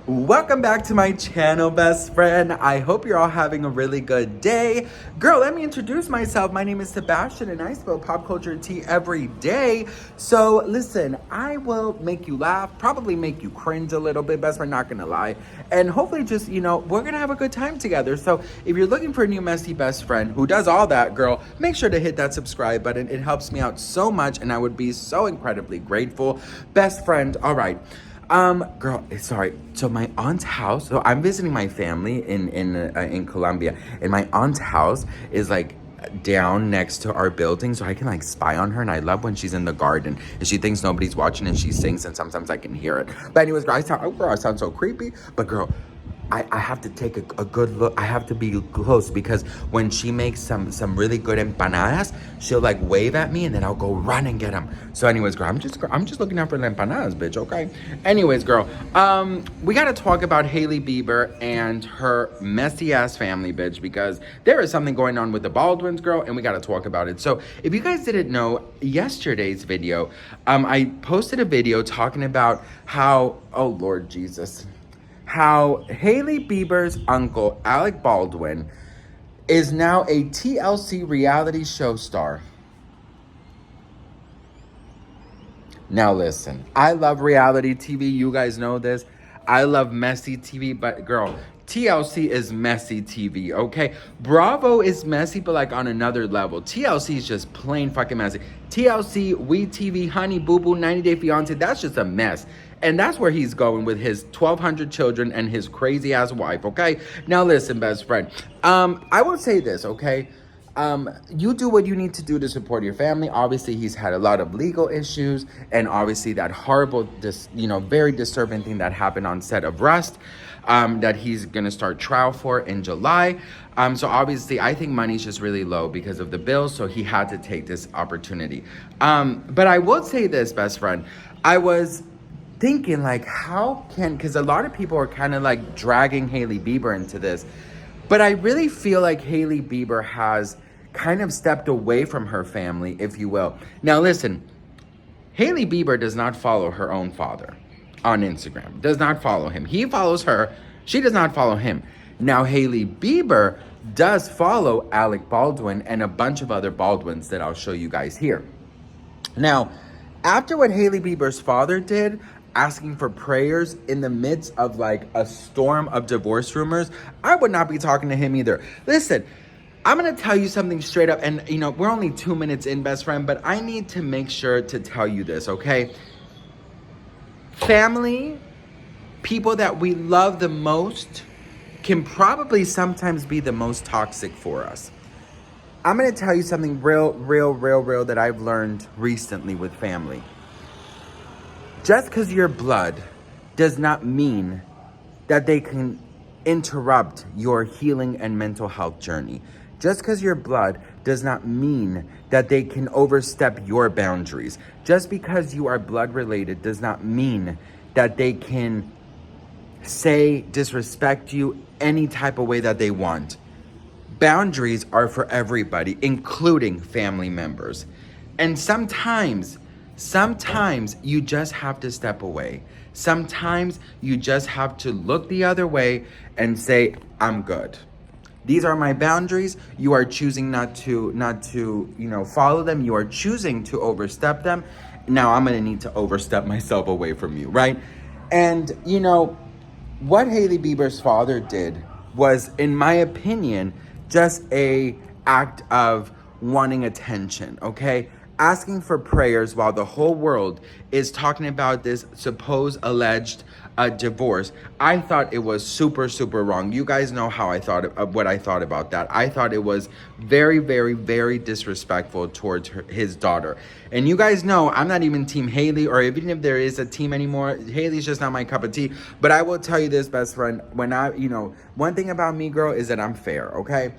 Welcome back to my channel, best friend. I hope you're all having a really good day. Girl, let me introduce myself. My name is Sebastian and I spill pop culture tea every day. So listen, I will make you laugh, probably make you cringe a little bit, best friend, not gonna lie. And hopefully just, we're gonna have a good time together. So if you're looking for a new messy best friend who does all that, girl, make sure to hit that subscribe button. It helps me out so much and I would be so incredibly grateful. Best friend, all right. Girl, sorry. So my aunt's house. So I'm visiting my family in Colombia, and my aunt's house is like down next to our building, so I can like spy on her. And I love when she's in the garden and she thinks nobody's watching and she sings, and sometimes I can hear it. But anyways, girl, I sound so creepy. But girl, I have to take a good look. I have to be close because when she makes some really good empanadas, she'll like wave at me and then I'll go run and get them. So anyways, girl, I'm just looking out for the empanadas, bitch, okay? Anyways, girl, we gotta talk about Hailey Bieber and her messy ass family, bitch, because there is something going on with the Baldwins, girl, and we gotta talk about it. So if you guys didn't know, yesterday's video, I posted a video talking about how, oh Lord Jesus, how Hailey Bieber's uncle, Alec Baldwin, is now a TLC reality show star. Now listen, I love reality TV. You guys know this. I love messy TV, but girl, TLC is messy TV, okay? Bravo is messy, but like on another level. TLC is just plain fucking messy. TLC, WeTV, Honey Boo Boo, 90 Day Fiance, that's just a mess. And that's where he's going with his 1,200 children and his crazy ass wife, okay? Now listen, best friend. I will say this, okay? You do what you need to do to support your family. Obviously, he's had a lot of legal issues, and obviously that horrible, very disturbing thing that happened on set of Rust, that he's gonna start trial for in July. So obviously, I think money's just really low because of the bills, so he had to take this opportunity. But I will say this, best friend. I was thinking like, because a lot of people are kind of like dragging Hailey Bieber into this, but I really feel like Hailey Bieber has kind of stepped away from her family, if you will. Now listen, Hailey Bieber does not follow her own father on Instagram, does not follow him. He follows her, she does not follow him. Now Hailey Bieber does follow Alec Baldwin and a bunch of other Baldwins that I'll show you guys here. Now, after what Hailey Bieber's father did, asking for prayers in the midst of like a storm of divorce rumors, I would not be talking to him either. Listen, I'm gonna tell you something straight up, and we're only 2 minutes in, best friend, but I need to make sure to tell you this, okay? Family, people that we love the most, can probably sometimes be the most toxic for us. I'm gonna tell you something real that I've learned recently with family. Just because you're blood does not mean that they can interrupt your healing and mental health journey. Just because you're blood does not mean that they can overstep your boundaries. Just because you are blood related does not mean that they can disrespect you any type of way that they want. Boundaries are for everybody, including family members. And sometimes you just have to step away. Sometimes you just have to look the other way and say, I'm good. These are my boundaries. You are choosing not to follow them. You are choosing to overstep them. Now I'm gonna need to overstep myself away from you, right? And what Hailey Bieber's father did was, in my opinion, just a act of wanting attention, okay? Asking for prayers while the whole world is talking about this supposed alleged divorce. I thought it was super wrong. You guys know how I thought of what I thought about that. I thought it was very disrespectful towards his daughter. And you guys know I'm not even Team Hailey, or even if there is a team anymore, Hailey's just not my cup of tea. But I will tell you this, best friend, when one thing about me, girl, is that I'm fair, okay?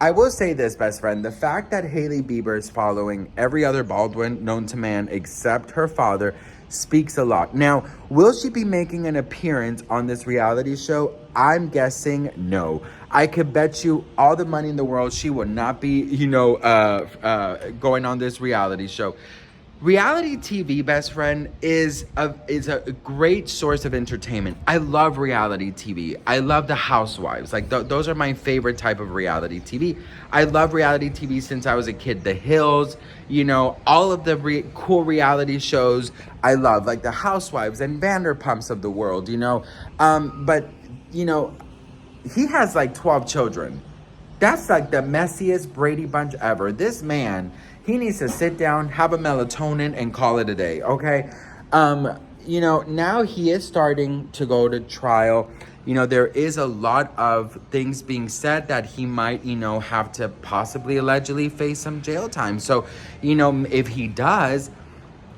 I will say this, best friend, the fact that Hailey Bieber is following every other Baldwin known to man except her father speaks a lot. Now, will she be making an appearance on this reality show? I'm guessing no. I could bet you all the money in the world she will not be, going on this reality show. Reality TV, best friend, is a great source of entertainment. I love reality TV. I love The Housewives. Like those are my favorite type of reality TV. I love reality TV since I was a kid. The Hills, you know, all of the cool reality shows I love, like The Housewives and Vanderpumps of the world. You know, but you know, he has like 12 children. That's like the messiest Brady Bunch ever. This man, he needs to sit down, have a melatonin, and call it a day, okay? You know, now he is starting to go to trial. You know, there is a lot of things being said that he might, you know, have to possibly allegedly face some jail time. So, you know, if he does,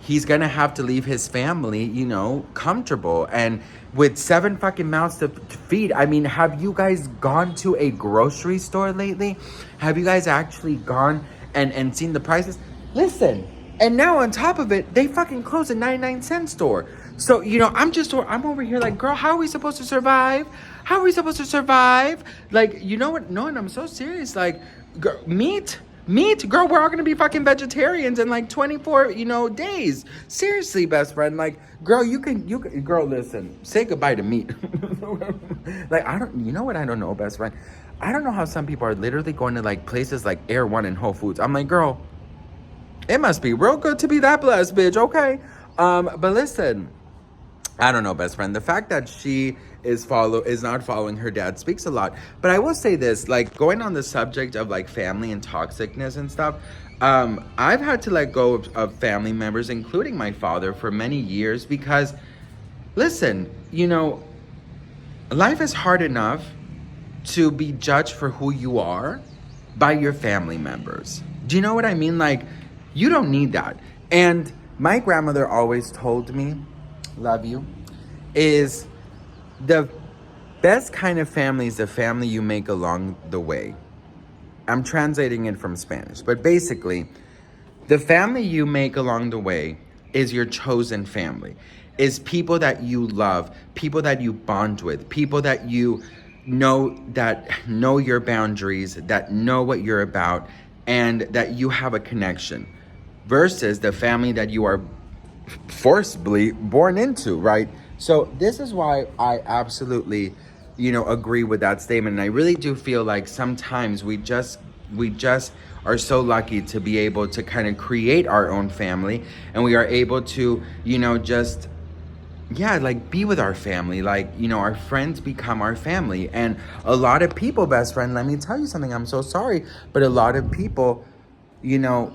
he's gonna have to leave his family, you know, comfortable. And with 7 fucking mouths to feed, I mean, have you guys gone to a grocery store lately? Have you guys actually gone and seen the prices? Listen, and now on top of it, they fucking closed a 99-cent store. So, you know, I'm over here like, girl, how are we supposed to survive? How are we supposed to survive? Like, you know what? No, and I'm so serious. Like, meat, girl, we're all gonna be fucking vegetarians in like 24, you know, days. Seriously, best friend. Like, girl, you can, girl, listen, say goodbye to meat. Like, you know what I don't know, best friend? I don't know how some people are literally going to like places like Air One and Whole Foods. I'm like, girl, it must be real good to be that blessed, bitch, okay? But listen, I don't know, best friend. The fact that she is not following her dad speaks a lot. But I will say this, like, going on the subject of like family and toxicness and stuff, I've had to let go of family members, including my father, for many years because, listen, you know, life is hard enough to be judged for who you are by your family members. Do you know what I mean? Like, you don't need that. And my grandmother always told me, love you, is the best kind of family is the family you make along the way. I'm translating it from Spanish, but basically, the family you make along the way is your chosen family, is people that you love, people that you bond with, people that you know your boundaries, that know what you're about, and that you have a connection, versus the family that you are forcibly born into, right? So this is why I absolutely, you know, agree with that statement. And I really do feel like sometimes we just are so lucky to be able to kind of create our own family, and we are able to, you know, just, yeah, like be with our family. Like, you know, our friends become our family. And a lot of people, best friend, let me tell you something, I'm so sorry, but a lot of people, you know,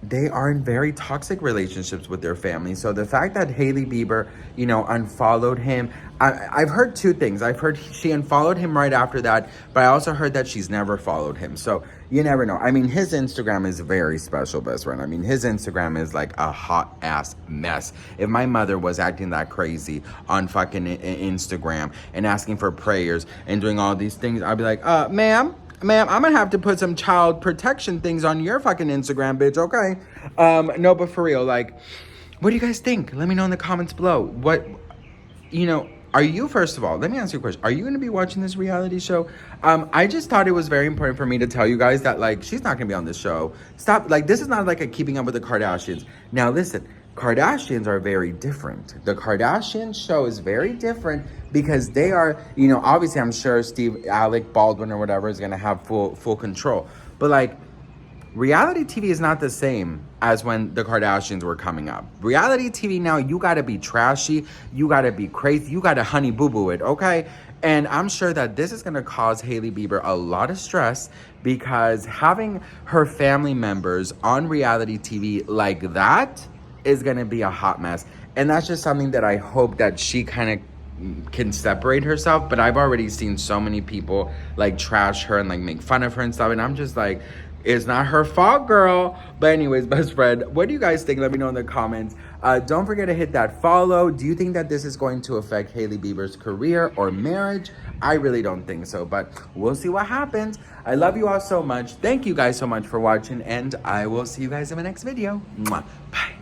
they are in very toxic relationships with their family. So the fact that Hailey Bieber, you know, unfollowed him, I've heard two things. I've heard she unfollowed him right after that, but I also heard that she's never followed him. So you never know. I mean, his Instagram is very special, best friend. I mean, his Instagram is like a hot ass mess. If my mother was acting that crazy on fucking Instagram and asking for prayers and doing all these things, I'd be like, ma'am, I'm gonna have to put some child protection things on your fucking Instagram, bitch, okay? No, but for real, like, what do you guys think? Let me know in the comments below. What, you know, are you, first of all, let me ask you a question. Are you gonna be watching this reality show? I just thought it was very important for me to tell you guys that, like, she's not gonna be on this show. Stop, like, this is not like a Keeping Up with the Kardashians. Now, listen, Kardashians are very different. The Kardashian show is very different because they are, you know, obviously I'm sure Alec Baldwin or whatever is gonna have full control. But like, reality TV is not the same as when the Kardashians were coming up. Reality TV now, you gotta be trashy, you gotta be crazy, you gotta honey boo boo it, okay? And I'm sure that this is gonna cause Hailey Bieber a lot of stress because having her family members on reality TV like that is gonna be a hot mess. And that's just something that I hope that she kind of can separate herself. But I've already seen so many people like trash her and like make fun of her and stuff, and I'm just like, it's not her fault, girl. But anyways, best friend, what do you guys think? Let me know in the comments. Don't forget to hit that follow. Do you think that this is going to affect Hailey Bieber's career or marriage? I really don't think so, but we'll see what happens. I love you all so much. Thank you guys so much for watching, and I will see you guys in my next video. Mwah. Bye.